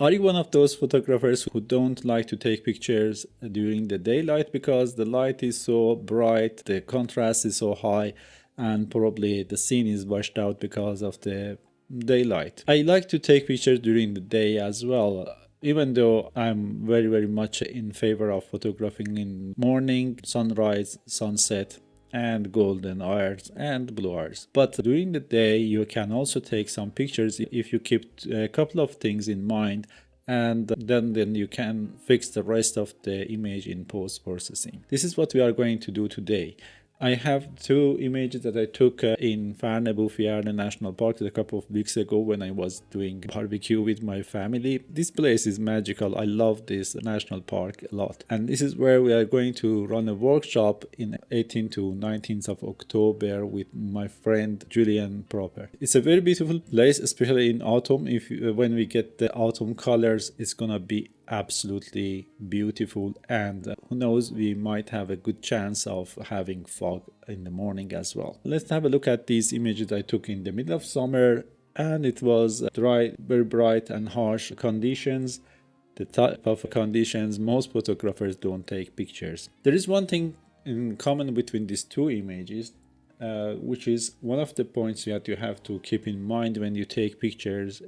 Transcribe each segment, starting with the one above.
Are you one of those photographers who don't like to take pictures during the daylight because the light is so bright, the contrast is so high, and probably the scene is washed out because of the daylight? I like to take pictures during the day as well. Even though I'm very much in favor of photographing in morning, sunrise, sunset, and golden hours and blue hours. But during the day, you can also take some pictures if you keep a couple of things in mind, and then you can fix the rest of the image in post processing. This is what we are going to do today. I have two images that I took in Farnebufjärden National Park a couple of weeks ago when I was doing barbecue with my family. This place is magical. I love this national park a lot. And this is where we are going to run a workshop in 18th to 19th of October with my friend Julian Proper. It's a very beautiful place, especially in autumn. When we get the autumn colors, it's gonna be absolutely beautiful, and who knows, we might have a good chance of having fog in the morning as well. Let's have a look at these images I took in the middle of summer, and it was dry, very bright and harsh conditions, the type of conditions most photographers don't take pictures. There is one thing in common between these two images, which is one of the points that you have to keep in mind when you take pictures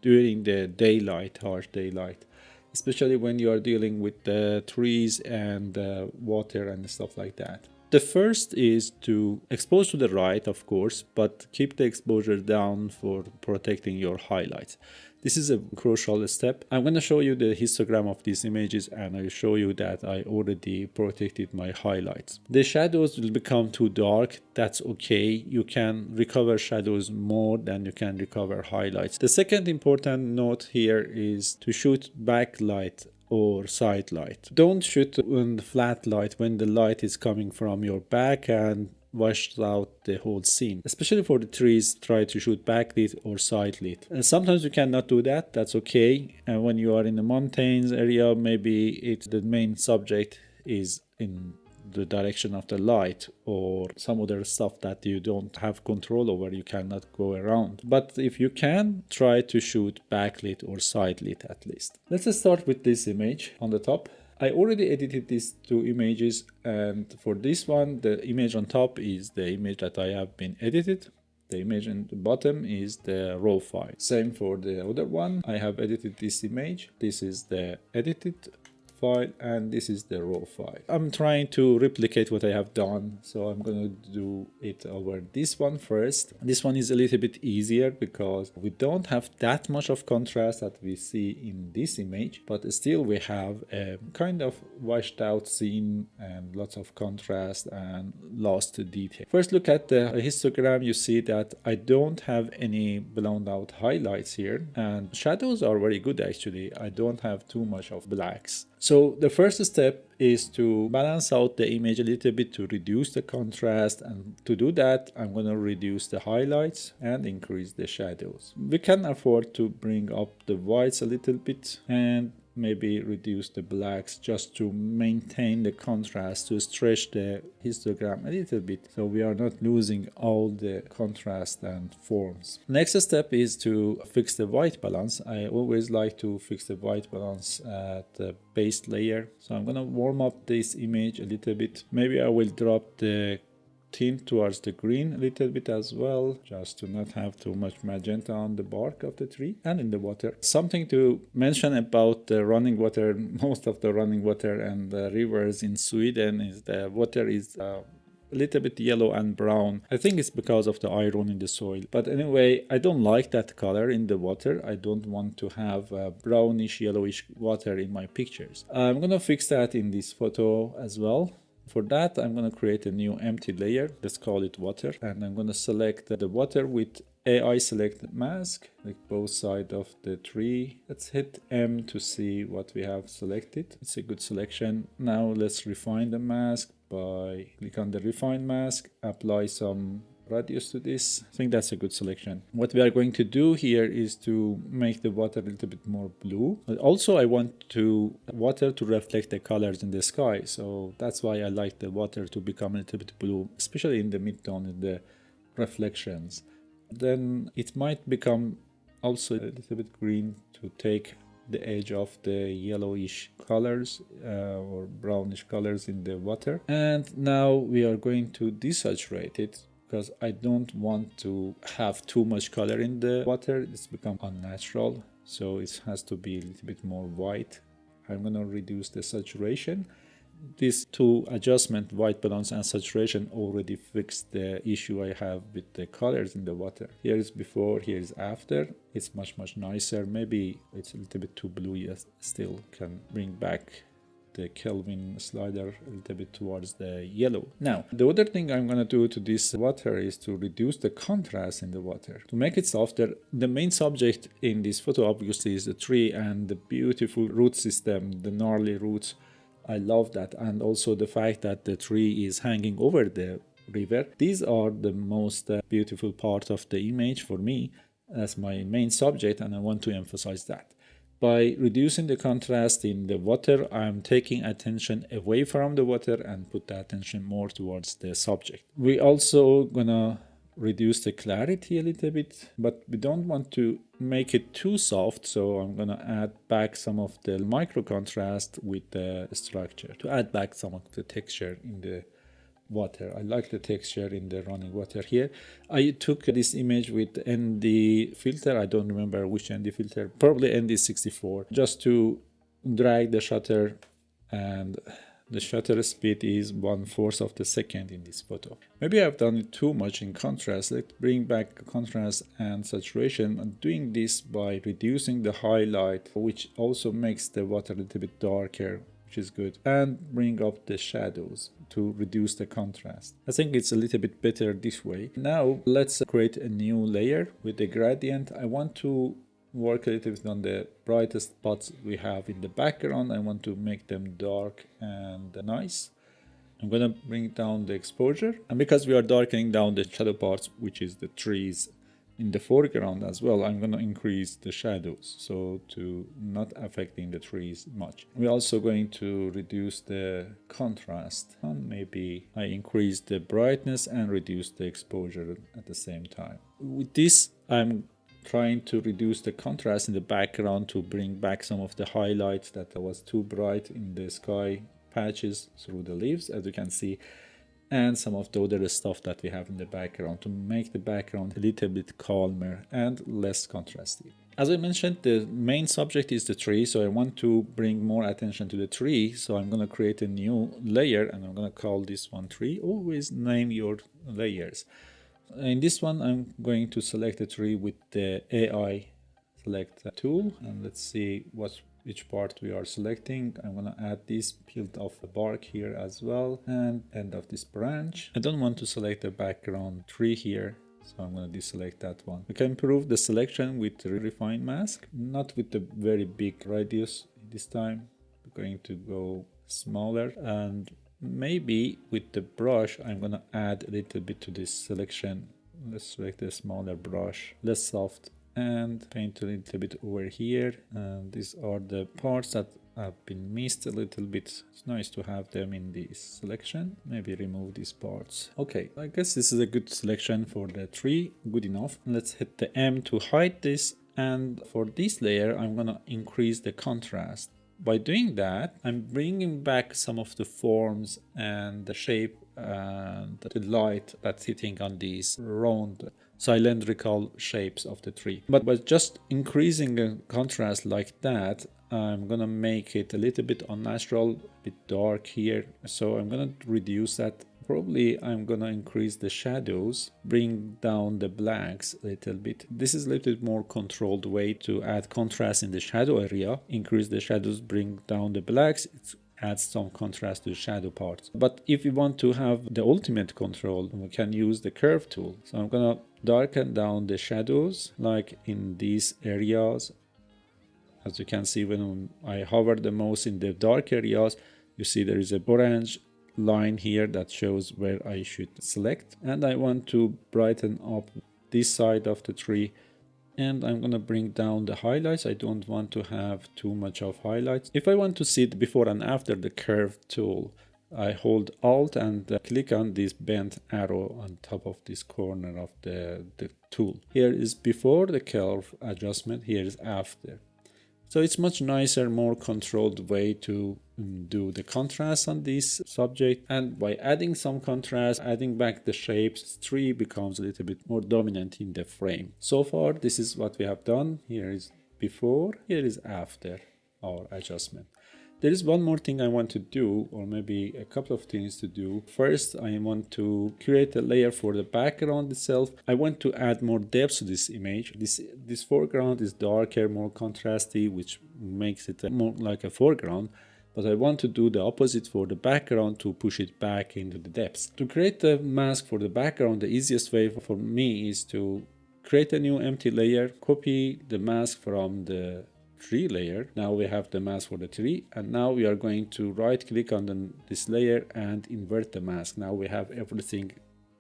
during the daylight, harsh daylight, especially when you are dealing with the trees and water and stuff like that. The first is to expose to the right, of course, but keep the exposure down for protecting your highlights. This is a crucial step. I'm going to show you the histogram of these images, and I'll show you that I already protected my highlights. The shadows will become too dark. That's okay. You can recover shadows more than you can recover highlights. The second important note here is to shoot backlight or side light. Don't shoot on the flat light when the light is coming from your back and washed out the whole scene. Especially for the trees, try to shoot backlit or side lit. And sometimes you cannot do that, that's okay. And when you are in the mountains area, maybe the main subject is in the direction of the light or some other stuff that you don't have control over, you cannot go around. But if you can, try to shoot backlit or side lit at least. Let's start with this image on the top. I already edited these two images, and for this one, the image on top is the image that I have been edited. The image on the bottom is the raw file. Same for the other one. I have edited this image. This is the edited file, and this is the raw file. I'm trying to replicate what I have done, so I'm going to do it over this one first. This one is a little bit easier because we don't have that much of contrast that we see in this image, but still we have a kind of washed out scene and lots of contrast and lost detail. First, look at the histogram. You see that I don't have any blown out highlights here, and shadows are very good actually. I don't have too much of blacks. So the first step is to balance out the image a little bit to reduce the contrast, and to do that I'm going to reduce the highlights and increase the shadows. We can afford to bring up the whites a little bit and maybe reduce the blacks just to maintain the contrast, to stretch the histogram a little bit so we are not losing all the contrast and forms. Next step is to fix the white balance. I always like to fix the white balance at the base layer, so I'm gonna warm up this image a little bit. Maybe I will drop the tint towards the green a little bit as well, just to not have too much magenta on the bark of the tree and in the water. Something to mention about the running water, most of the running water and the rivers in Sweden is the water is a little bit yellow and brown. I think it's because of the iron in the soil. But anyway, I don't like that color in the water. I don't want to have brownish, yellowish water in my pictures. I'm gonna fix that in this photo as well. For that, I'm going to create a new empty layer. Let's call it water. And I'm going to select the water with AI select mask, like both sides of the tree. Let's hit M to see what we have selected. It's a good selection. Now let's refine the mask by click on the refine mask, apply some radius to this. I think that's a good selection. What we are going to do here is to make the water a little bit more blue. But also I want water to reflect the colors in the sky. So that's why I like the water to become a little bit blue, especially in the mid-tone, in the reflections. Then it might become also a little bit green to take the edge of the yellowish colors or brownish colors in the water. And now we are going to desaturate it because I don't want to have too much color in the water. It's become unnatural, so it has to be a little bit more white. I'm going to reduce the saturation. These two adjustments, white balance and saturation, already fixed the issue I have with the colors in the water. Here is before, here is after. It's much nicer. Maybe it's a little bit too blue. Yes, still can bring back the Kelvin slider a little bit towards the yellow. Now, the other thing I'm going to do to this water is to reduce the contrast in the water. To make it softer, the main subject in this photo obviously is the tree and the beautiful root system, the gnarly roots. I love that, and also the fact that the tree is hanging over the river. These are the most beautiful part of the image for me as my main subject, and I want to emphasize that. By reducing the contrast in the water, I'm taking attention away from the water and put the attention more towards the subject. We also gonna reduce the clarity a little bit, but we don't want to make it too soft, so I'm gonna add back some of the micro contrast with the structure to add back some of the texture in the water. I like the texture in the running water here. I took this image with ND filter. I don't remember which ND filter, probably ND64, just to drag the shutter, and the shutter speed is 1/4 of the second in this photo. Maybe I've done it too much in contrast. Let's bring back contrast and saturation. I'm doing this by reducing the highlight, which also makes the water a little bit darker, which is good, and bring up the shadows to reduce the contrast. I think it's a little bit better this way. Now let's create a new layer with the gradient. I want to work a little bit on the brightest spots we have in the background. I want to make them dark and nice. I'm gonna bring down the exposure, and because we are darkening down the shadow parts, which is the trees in the foreground as well, I'm gonna increase the shadows so to not affecting the trees much. We're also going to reduce the contrast, and maybe I increase the brightness and reduce the exposure at the same time. With this, I'm trying to reduce the contrast in the background to bring back some of the highlights that was too bright in the sky patches through the leaves, as you can see, and some of the other stuff that we have in the background to make the background a little bit calmer and less contrasty. As I mentioned, the main subject is the tree, so I want to bring more attention to the tree, so I'm going to create a new layer, and I'm going to call this one tree. Always name your layers. In this one, I'm going to select a tree with the AI select tool, and let's see which part we are selecting. I'm going to add this peeled off the bark here as well, and end of this branch. I don't want to select the background tree here, so I'm going to deselect that one. We can improve the selection with the refine mask, not with the very big radius this time. We're going to go smaller, and maybe with the brush, I'm gonna add a little bit to this selection. Let's select a smaller brush, less soft, and paint a little bit over here. And these are the parts that have been missed a little bit. It's nice to have them in this selection. Maybe remove these parts. Okay, I guess this is a good selection for the tree. Good enough. Let's hit the M to hide this. And for this layer, I'm gonna increase the contrast. By doing that, I'm bringing back some of the forms and the shape and the light that's hitting on these round cylindrical shapes of the tree. But by just increasing the contrast like that, I'm gonna make it a little bit unnatural, a bit dark here. So I'm gonna reduce that. Probably I'm gonna increase the shadows, bring down the blacks a little bit. This is a little bit more controlled way to add contrast in the shadow area. Increase the shadows, bring down the blacks. It adds some contrast to the shadow parts. But if we want to have the ultimate control, we can use the curve tool. So I'm gonna darken down the shadows, like in these areas. As you can see, when I hover the mouse in the dark areas, you see there is a orange line here that shows where I should select, and I want to brighten up this side of the tree, and I'm gonna bring down the highlights. I don't want to have too much of highlights. If I want to see it before and after the curve tool, I hold Alt and click on this bent arrow on top of this corner of the tool. Here is before the curve adjustment, here is after. So it's much nicer, more controlled way to do the contrast on this subject. And by adding some contrast, adding back the shapes, tree becomes a little bit more dominant in the frame. So far, this is what we have done. Here is before, here is after our adjustment. There is one more thing I want to do, or maybe a couple of things to do. First, I want to create a layer for the background itself. I want to add more depth to this image. This foreground is darker, more contrasty, which makes it more like a foreground. But I want to do the opposite for the background to push it back into the depths. To create the mask for the background, the easiest way for me is to create a new empty layer, copy the mask from the tree layer. Now we have the mask for the tree, and now we are going to right click on this layer and invert the mask. Now we have everything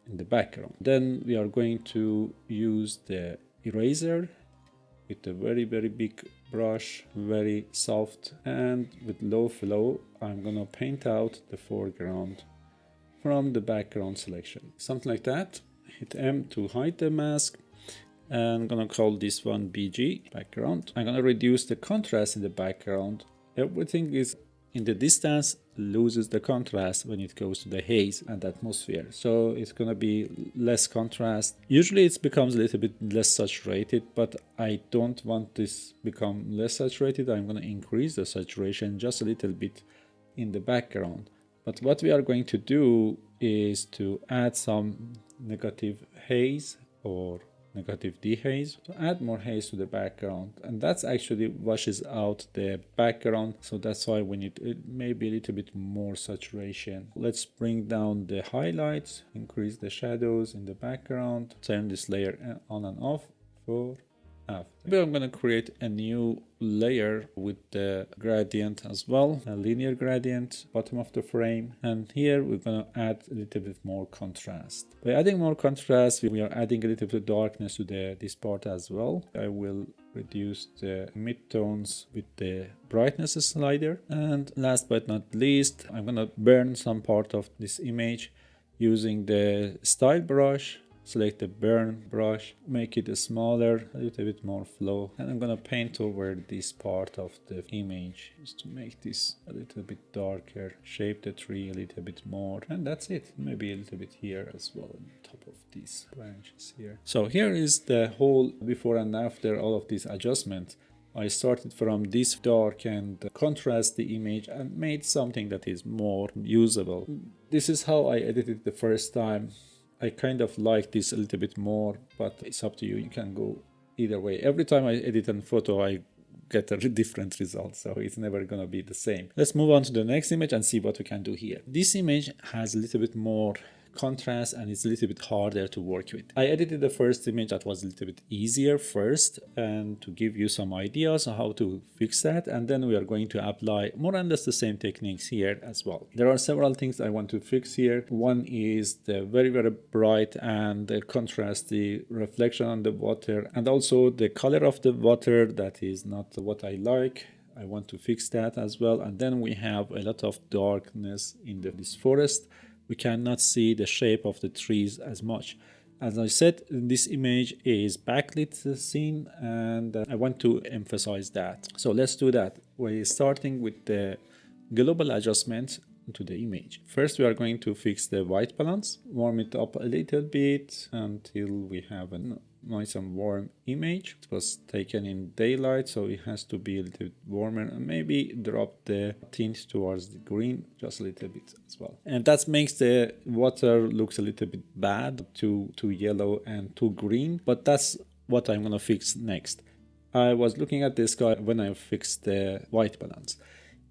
in the background. Then we are going to use the eraser with a very big brush, very soft, and with low flow. I'm gonna paint out the foreground from the background selection, something like that. Hit M to hide the mask. And I'm gonna call this one BG, background. I'm gonna reduce the contrast in the background. Everything is in the distance loses the contrast when it goes to the haze and atmosphere. So it's gonna be less contrast. Usually it becomes a little bit less saturated, but I don't want this become less saturated. I'm gonna increase the saturation just a little bit in the background. But what we are going to do is to add some negative haze or negative dehaze, to add more haze to the background, and that's actually washes out the background, so that's why we need it maybe a little bit more saturation. Let's bring down the highlights, increase the shadows in the background, turn this layer on and off for after. Maybe I'm going to create a new layer with the gradient as well, a linear gradient, bottom of the frame, and here we're going to add a little bit more contrast. By adding more contrast, we are adding a little bit of darkness to this part as well. I will reduce the midtones with the brightness slider, and last but not least, I'm going to burn some part of this image using the style brush. Select the burn brush, make it smaller, a little bit more flow, and I'm gonna paint over this part of the image just to make this a little bit darker, shape the tree a little bit more, and that's it. Maybe a little bit here as well on top of these branches here. So here is the whole before and after all of these adjustments. I started from this dark and contrast the image and made something that is more usable. This is how I edited the first time. I kind of like this a little bit more, but it's up to you. You can go either way. Every time I edit a photo, I get a different result, so it's never gonna be the same. Let's move on to the next image and see what we can do here. This image has a little bit more contrast and it's a little bit harder to work with. I edited the first image that was a little bit easier first, and to give you some ideas on how to fix that, and then we are going to apply more or less the same techniques here as well. There are several things I want to fix here. One is the very bright and contrasty reflection on the water, and also the color of the water that is not what I like. I want to fix that as well. And then we have a lot of darkness in this forest. We cannot see the shape of the trees as much. As I said, this image is backlit scene, and I want to emphasize that. So let's do that. We're starting with the global adjustment to the image. First, we are going to fix the white balance, warm it up a little bit until we have a nice and warm image. It was taken in daylight, so it has to be a little bit warmer, and maybe drop the tint towards the green just a little bit as well. And that makes the water looks a little bit bad, too yellow and too green, but that's what I'm gonna fix next. I was looking at the sky when I fixed the white balance.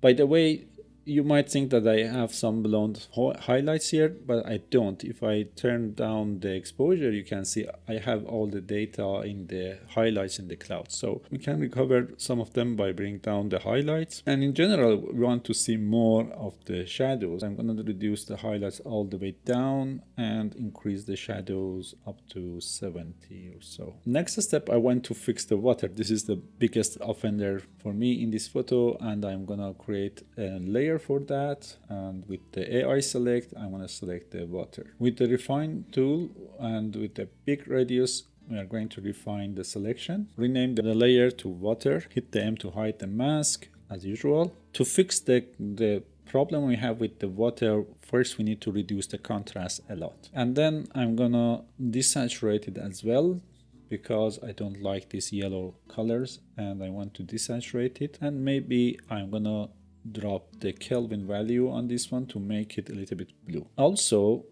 By the way, you might think that I have some blonde highlights here, but I don't. If I turn down the exposure, you can see I have all the data in the highlights in the cloud. So we can recover some of them by bringing down the highlights. And in general, we want to see more of the shadows. I'm going to reduce the highlights all the way down and increase the shadows up to 70 or so. Next step, I want to fix the water. This is the biggest offender for me in this photo, and I'm going to create a layer for that, and with the AI select, I want to select the water. With the refine tool and with the big radius, we are going to refine the selection, rename the layer to water, hit the M to hide the mask as usual. To fix the problem we have with the water, first we need to reduce the contrast a lot. And then I'm gonna desaturate it as well, because I don't like these yellow colors and I want to desaturate it. And maybe I'm gonna drop the Kelvin value on this one to make it a little bit blue. Also,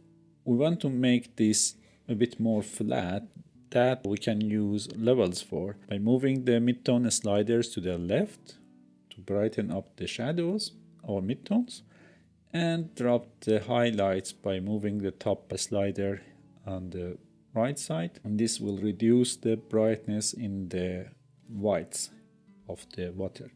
we want to make this a bit more flat. That we can use levels for by moving the midtone sliders to the left to brighten up the shadows or midtones, and drop the highlights by moving the top slider on the right side, and this will reduce the brightness in the whites of the water.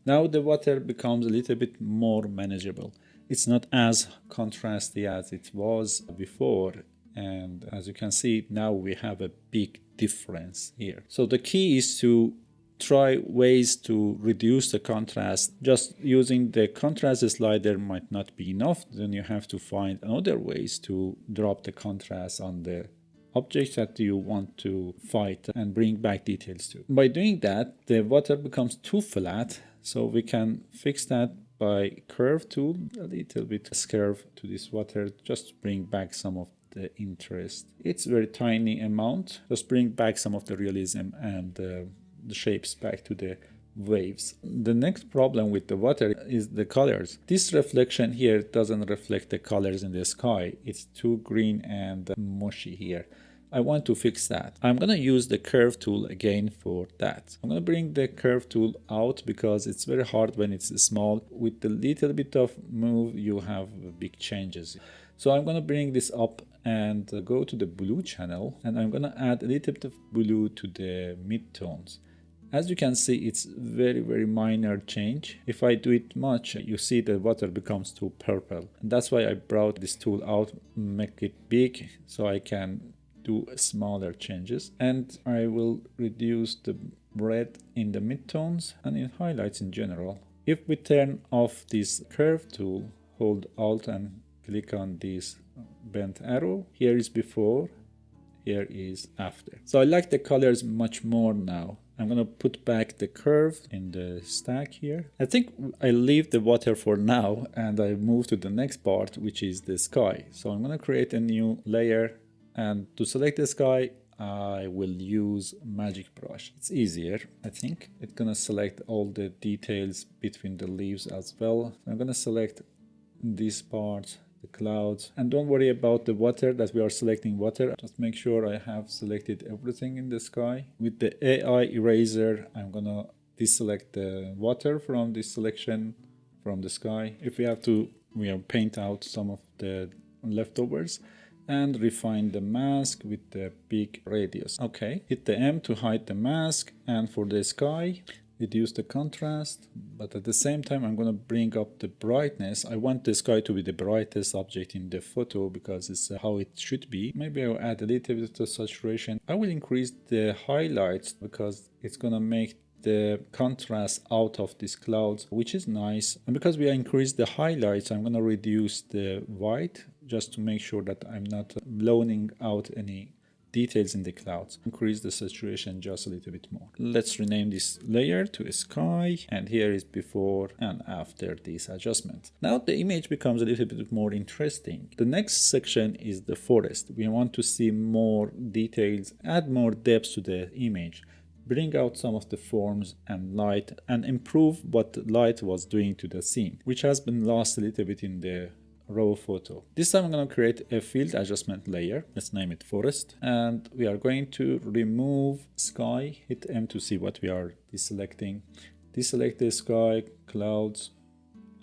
Now the water becomes a little bit more manageable. It's not as contrasty as it was before, and as you can see now we have a big difference here. So the key is to try ways to reduce the contrast. Just using the contrast slider might not be enough. Then you have to find other ways to drop the contrast on the objects that you want to fight and bring back details to. By doing that, the water becomes too flat, so we can fix that by curve tool, a little bit curve to this water, just to bring back some of the interest. It's very tiny amount, just bring back some of the realism and the shapes back to the waves. The next problem with the water is the colors. This reflection here doesn't reflect the colors in the sky. It's too green and mushy here. I want to fix that. I'm gonna use the curve tool again for that. I'm gonna bring the curve tool out because it's very hard when it's small. With the little bit of move you have big changes. So I'm gonna bring this up and go to the blue channel, and I'm gonna add a little bit of blue to the midtones. As you can see, it's very minor change. If I do it much, you see the water becomes too purple. And that's why I brought this tool out, make it big so I can do smaller changes. And I will reduce the red in the midtones and in highlights in general. If we turn off this curve tool, hold Alt and click on this bent arrow, here is before, here is after. So I like the colors much more now. I'm gonna put back the curve in the stack here. I think I leave the water for now and I move to the next part, which is the sky. So I'm gonna create a new layer, and to select the sky I will use magic brush. It's easier, I think. It's gonna select all the details between the leaves as well. I'm gonna select this part, the clouds, and don't worry about the water that we are selecting water. Just make sure I have selected everything in the sky. With the AI eraser, I'm gonna deselect the water from this selection from the sky. If we have to, we'll paint out some of the leftovers and refine the mask with the big radius. Okay, hit the M to hide the mask, and for the sky, reduce the contrast, but at the same time I'm going to bring up the brightness. I want the sky to be the brightest object in the photo because it's how it should be. Maybe I'll add a little bit of saturation. I will increase the highlights because it's going to make the contrast out of these clouds, which is nice. And because we increase the highlights, I'm going to reduce the white just to make sure that I'm not blowing out any details in the clouds. Increase the saturation just a little bit more. Let's rename this layer to sky, and here is before and after this adjustment. Now the image becomes a little bit more interesting. The next section is the forest. We want to see more details, add more depth to the image, bring out some of the forms and light, and improve what light was doing to the scene, which has been lost a little bit in the raw photo. This time I'm going to create a field adjustment layer. Let's name it forest, and we are going to remove sky. Hit M to see what we are deselecting. Deselect the sky, clouds,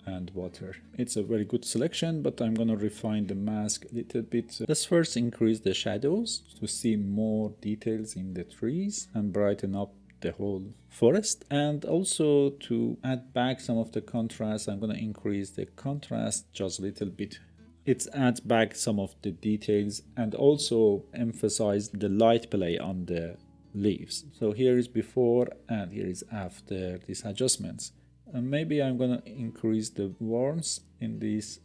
and water. It's a very good selection, but I'm going to refine the mask a little bit. Let's first increase the shadows to see more details in the trees and brighten up the whole forest, and also to add back some of the contrast. I'm going to increase the contrast just a little bit. It adds back some of the details and also emphasize the light play on the leaves. So here is before and here is after these adjustments. And maybe I'm going to increase the warmth in these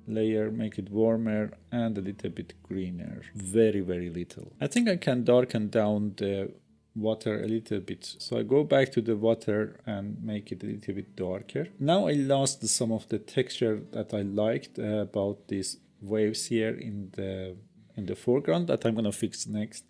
layer, make it warmer and a little bit greener. Very, very little. I think I can darken down the water a little bit. So I go back to the water and make it a little bit darker. Now I lost some of the texture that I liked about these waves here in the foreground that I'm gonna fix next.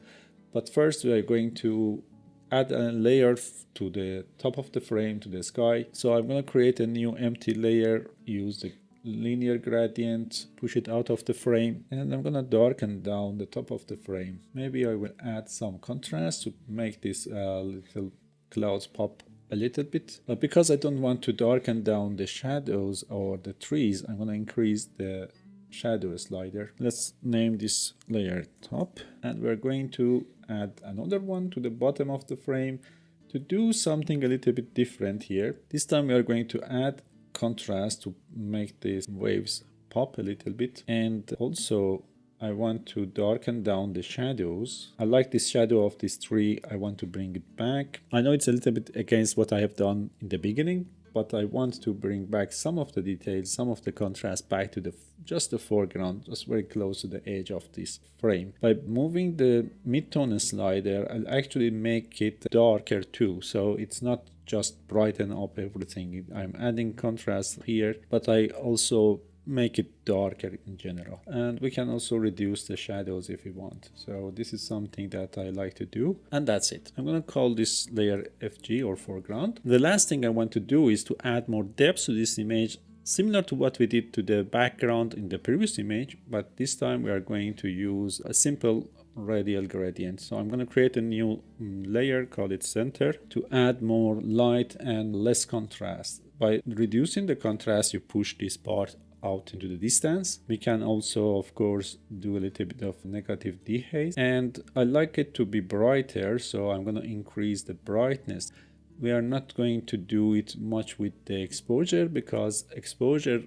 But first we are going to add a layer to the top of the frame, to the sky. So I'm gonna create a new empty layer, use the linear gradient, push it out of the frame, and I'm gonna darken down the top of the frame. Maybe I will add some contrast to make this little clouds pop a little bit. But because I don't want to darken down the shadows or the trees, I'm gonna increase the shadow slider. Let's name this layer top, and we're going to add another one to the bottom of the frame to do something a little bit different here. This time we are going to add contrast to make these waves pop a little bit, and also I want to darken down the shadows. I like this shadow of this tree. I want to bring it back. I know it's a little bit against what I have done in the beginning, but I want to bring back some of the details, some of the contrast back to just the foreground, just very close to the edge of this frame. By moving the mid-tone slider, I'll actually make it darker too, so it's not just brighten up everything. I'm adding contrast here, but I also make it darker in general. And we can also reduce the shadows if we want. So this is something that I like to do. And that's it. I'm going to call this layer FG or foreground. The last thing I want to do is to add more depth to this image, similar to what we did to the background in the previous image, but this time we are going to use a simple radial gradient. So I'm going to create a new layer, call it center, to add more light and less contrast. By reducing the contrast, you push this part out into the distance. We can also, of course, do a little bit of negative dehaze, and I like it to be brighter, so I'm going to increase the brightness. We are not going to do it much with the exposure, because exposure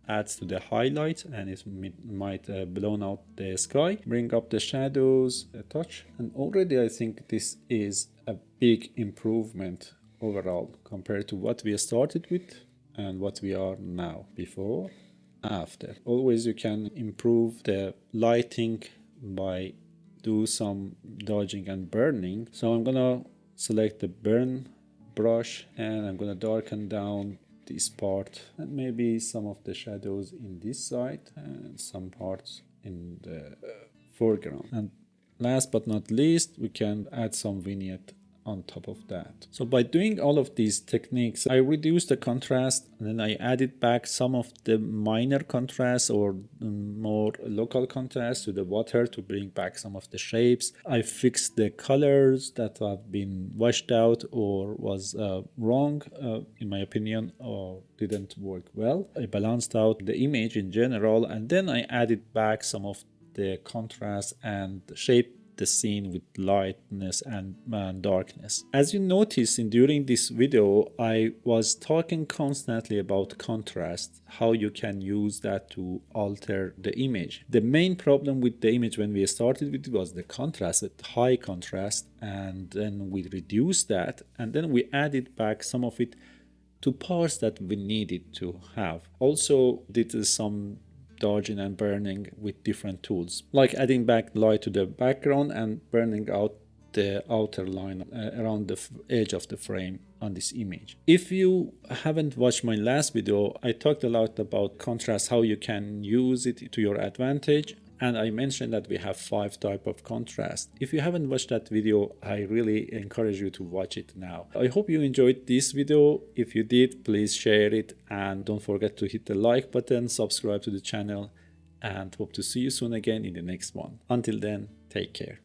adds to the highlight and it might blown out the sky. Bring up the shadows a touch, and already I think this is a big improvement overall compared to what we started with and what we are now. Before, after. Always you can improve the lighting by do some dodging and burning. So I'm gonna select the burn brush and I'm gonna darken down this part and maybe some of the shadows in this side and some parts in the foreground. And last but not least, we can add some vignette on top of that. So by doing all of these techniques, I reduced the contrast and then I added back some of the minor contrast or more local contrast to the water to bring back some of the shapes. I fixed the colors that have been washed out or was wrong in my opinion, or didn't work well. I balanced out the image in general, and then I added back some of the contrast and shape the scene with lightness and darkness. As you notice during this video, I was talking constantly about contrast, how you can use that to alter the image. The main problem with the image when we started with it was the contrast, with high contrast, and then we reduced that and then we added back some of it to parts that we needed to have. Also did some dodging and burning with different tools, like adding back light to the background and burning out the outer line around the edge of the frame on this image. If you haven't watched my last video, I talked a lot about contrast, how you can use it to your advantage, and I mentioned that we have 5 types of contrast. If you haven't watched that video, I really encourage you to watch it now. I hope you enjoyed this video. If you did, please share it and don't forget to hit the like button, subscribe to the channel, and hope to see you soon again in the next one. Until then, take care.